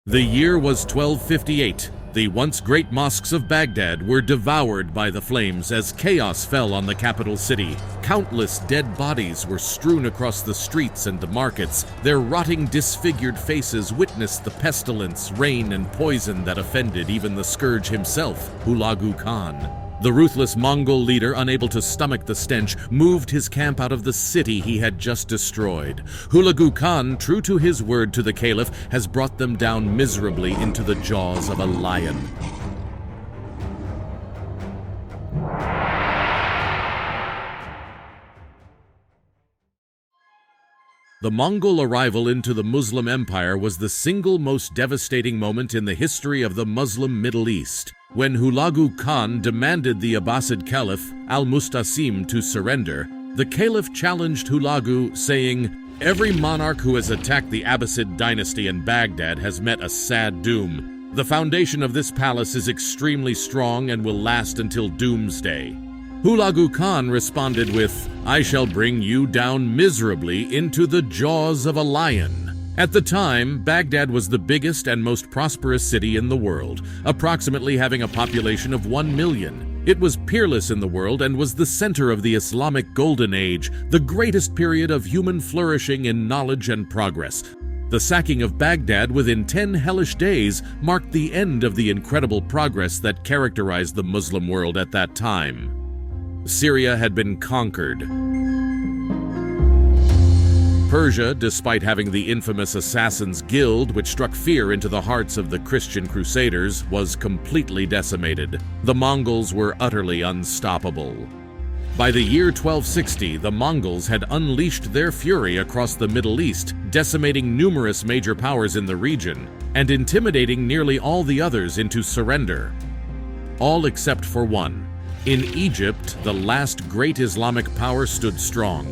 The year was 1258. The once great mosques of Baghdad were devoured by the flames as chaos fell on the capital city. Countless dead bodies were strewn across the streets and the markets. Their rotting, disfigured faces witnessed the pestilence, rain, and poison that offended even the scourge himself, Hulagu Khan. The ruthless Mongol leader, unable to stomach the stench, moved his camp out of the city he had just destroyed. Hulagu Khan, true to his word to the caliph, has brought them down miserably into the jaws of a lion. The Mongol arrival into the Muslim Empire was the single most devastating moment in the history of the Muslim Middle East. When Hulagu Khan demanded the Abbasid Caliph al-Mustasim to surrender, the caliph challenged Hulagu, saying, "Every monarch who has attacked the Abbasid dynasty in Baghdad has met a sad doom. The foundation of this palace is extremely strong and will last until doomsday." Hulagu Khan responded with, "I shall bring you down miserably into the jaws of a lion." At the time, Baghdad was the biggest and most prosperous city in the world, approximately having a population of 1 million. It was peerless in the world and was the center of the Islamic Golden Age, the greatest period of human flourishing in knowledge and progress. The sacking of Baghdad within 10 hellish days marked the end of the incredible progress that characterized the Muslim world at that time. Syria had been conquered. Persia, despite having the infamous Assassins' Guild, which struck fear into the hearts of the Christian Crusaders, was completely decimated. The Mongols were utterly unstoppable. By the year 1260, the Mongols had unleashed their fury across the Middle East, decimating numerous major powers in the region, and intimidating nearly all the others into surrender. All except for one. In Egypt, the last great Islamic power stood strong.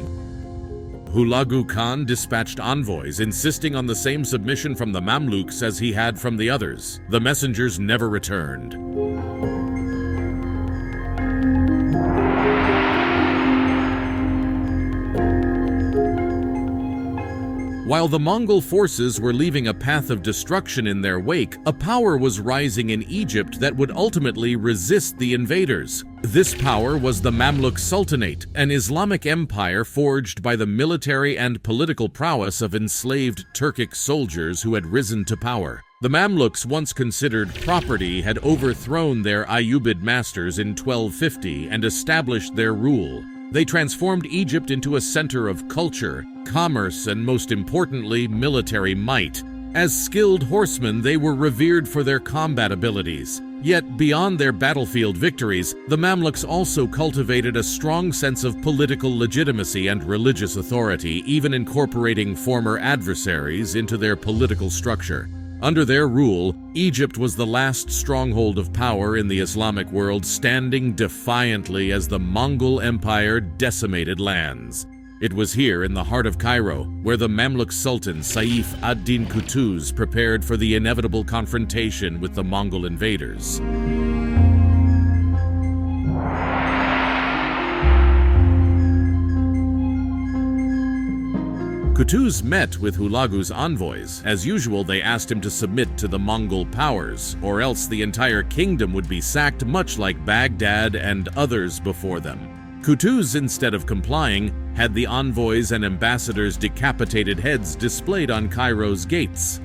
Hulagu Khan dispatched envoys insisting on the same submission from the Mamluks as he had from the others. The messengers never returned. While the Mongol forces were leaving a path of destruction in their wake, a power was rising in Egypt that would ultimately resist the invaders. This power was the Mamluk Sultanate, an Islamic empire forged by the military and political prowess of enslaved Turkic soldiers who had risen to power. The Mamluks, once considered property, had overthrown their Ayyubid masters in 1250 and established their rule. They transformed Egypt into a center of culture, commerce, and most importantly, military might. As skilled horsemen, they were revered for their combat abilities. Yet, beyond their battlefield victories, the Mamluks also cultivated a strong sense of political legitimacy and religious authority, even incorporating former adversaries into their political structure. Under their rule, Egypt was the last stronghold of power in the Islamic world, standing defiantly as the Mongol Empire decimated lands. It was here in the heart of Cairo, where the Mamluk Sultan Saif ad-Din Qutuz prepared for the inevitable confrontation with the Mongol invaders. Qutuz met with Hulagu's envoys. As usual, they asked him to submit to the Mongol powers, or else the entire kingdom would be sacked, much like Baghdad and others before them. Qutuz, instead of complying, had the envoys and ambassadors' decapitated heads displayed on Cairo's gates.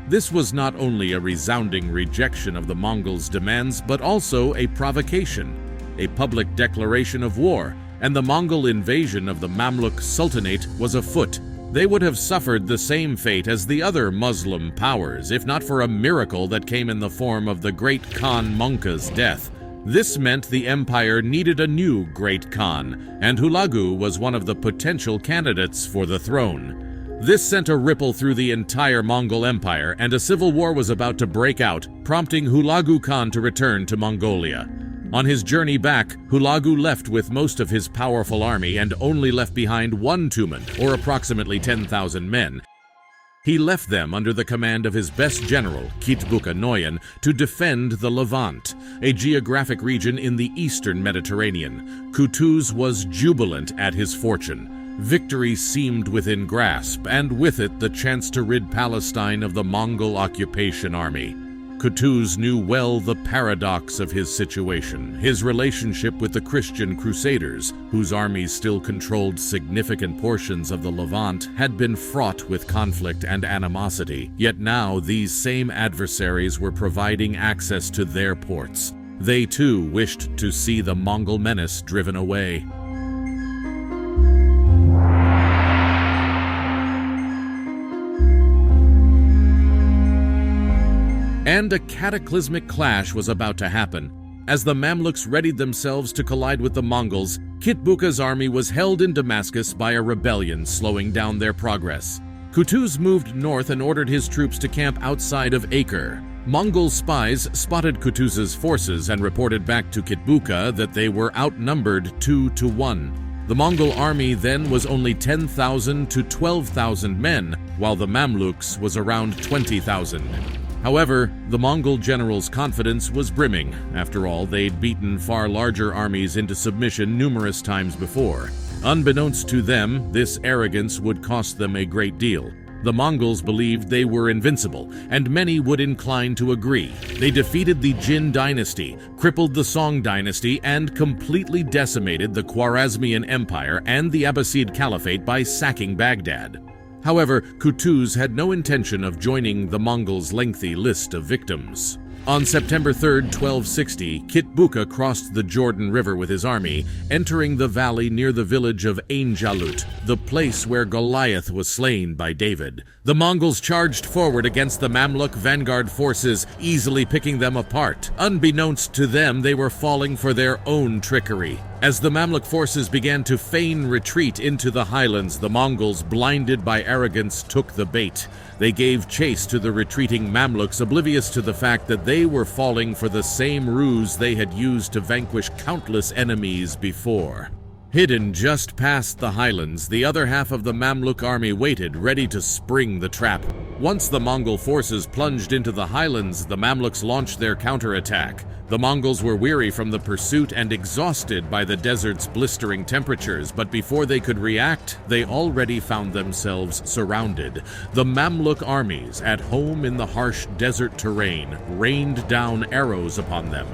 This was not only a resounding rejection of the Mongols' demands, but also a provocation, a public declaration of war, and the Mongol invasion of the Mamluk Sultanate was afoot. They would have suffered the same fate as the other Muslim powers, if not for a miracle that came in the form of the great Khan Mongka's death. This meant the empire needed a new great Khan, and Hulagu was one of the potential candidates for the throne. This sent a ripple through the entire Mongol Empire, and a civil war was about to break out, prompting Hulagu Khan to return to Mongolia. On his journey back, Hulagu left with most of his powerful army and only left behind one tumen, or approximately 10,000 men. He left them under the command of his best general, Kitbuka Noyan, to defend the Levant, a geographic region in the eastern Mediterranean. Qutuz was jubilant at his fortune. Victory seemed within grasp, and with it the chance to rid Palestine of the Mongol occupation army. Kutuz knew well the paradox of his situation. His relationship with the Christian Crusaders, whose armies still controlled significant portions of the Levant, had been fraught with conflict and animosity. Yet now these same adversaries were providing access to their ports. They too wished to see the Mongol menace driven away. And a cataclysmic clash was about to happen. As the Mamluks readied themselves to collide with the Mongols, Kitbuka's army was held in Damascus by a rebellion, slowing down their progress. Kutuz moved north and ordered his troops to camp outside of Acre. Mongol spies spotted Kutuz's forces and reported back to Kitbuka that they were outnumbered 2-1. The Mongol army then was only 10,000 to 12,000 men, while the Mamluks was around 20,000. However, the Mongol general's confidence was brimming. After all, they'd beaten far larger armies into submission numerous times before. Unbeknownst to them, this arrogance would cost them a great deal. The Mongols believed they were invincible, and many would incline to agree. They defeated the Jin dynasty, crippled the Song dynasty, and completely decimated the Khwarezmian Empire and the Abbasid Caliphate by sacking Baghdad. However, Kutuz had no intention of joining the Mongols' lengthy list of victims. On September 3, 1260, Kitbuka crossed the Jordan River with his army, entering the valley near the village of Ain Jalut, the place where Goliath was slain by David. The Mongols charged forward against the Mamluk vanguard forces, easily picking them apart. Unbeknownst to them, they were falling for their own trickery. As the Mamluk forces began to feign retreat into the highlands, the Mongols, blinded by arrogance, took the bait. They gave chase to the retreating Mamluks, oblivious to the fact that they were falling for the same ruse they had used to vanquish countless enemies before. Hidden just past the highlands, the other half of the Mamluk army waited, ready to spring the trap. Once the Mongol forces plunged into the highlands, the Mamluks launched their counterattack. The Mongols were weary from the pursuit and exhausted by the desert's blistering temperatures, but before they could react, they already found themselves surrounded. The Mamluk armies, at home in the harsh desert terrain, rained down arrows upon them.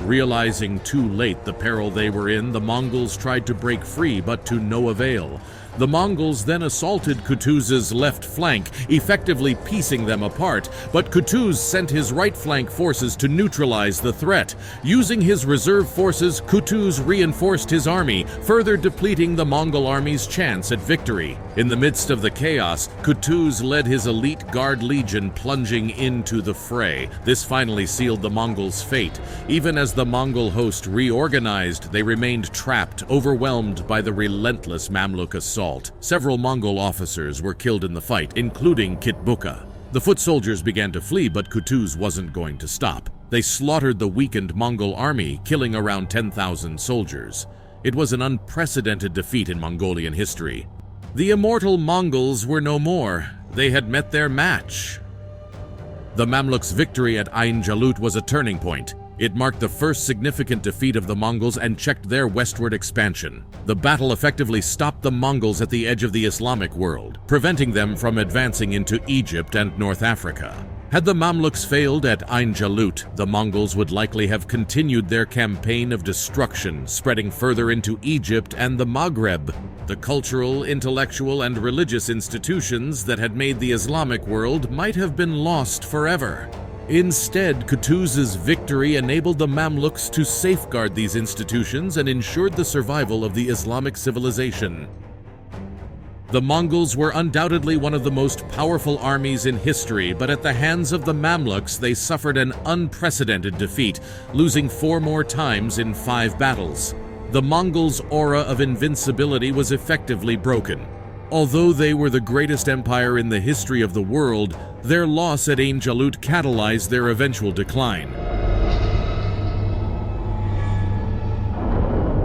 Realizing too late the peril they were in, the Mongols tried to break free, but to no avail. The Mongols then assaulted Kutuz's left flank, effectively piecing them apart, but Kutuz sent his right flank forces to neutralize the threat. Using his reserve forces, Kutuz reinforced his army, further depleting the Mongol army's chance at victory. In the midst of the chaos, Kutuz led his elite guard legion plunging into the fray. This finally sealed the Mongols' fate. Even as the Mongol host reorganized, they remained trapped, overwhelmed by the relentless Mamluk assault. Several Mongol officers were killed in the fight, including Kitbuka. The foot soldiers began to flee, but Kutuz wasn't going to stop. They slaughtered the weakened Mongol army, killing around 10,000 soldiers. It was an unprecedented defeat in Mongolian history. The immortal Mongols were no more. They had met their match. The Mamluks' victory at Ain Jalut was a turning point. It marked the first significant defeat of the Mongols and checked their westward expansion. The battle effectively stopped the Mongols at the edge of the Islamic world, preventing them from advancing into Egypt and North Africa. Had the Mamluks failed at Ain Jalut, the Mongols would likely have continued their campaign of destruction, spreading further into Egypt and the Maghreb. The cultural, intellectual, and religious institutions that had made the Islamic world might have been lost forever. Instead, Kutuz's victory enabled the Mamluks to safeguard these institutions and ensured the survival of the Islamic civilization. The Mongols were undoubtedly one of the most powerful armies in history, but at the hands of the Mamluks, they suffered an unprecedented defeat, losing 4 more times in 5 battles. The Mongols' aura of invincibility was effectively broken. Although they were the greatest empire in the history of the world, their loss at Ain Jalut catalyzed their eventual decline.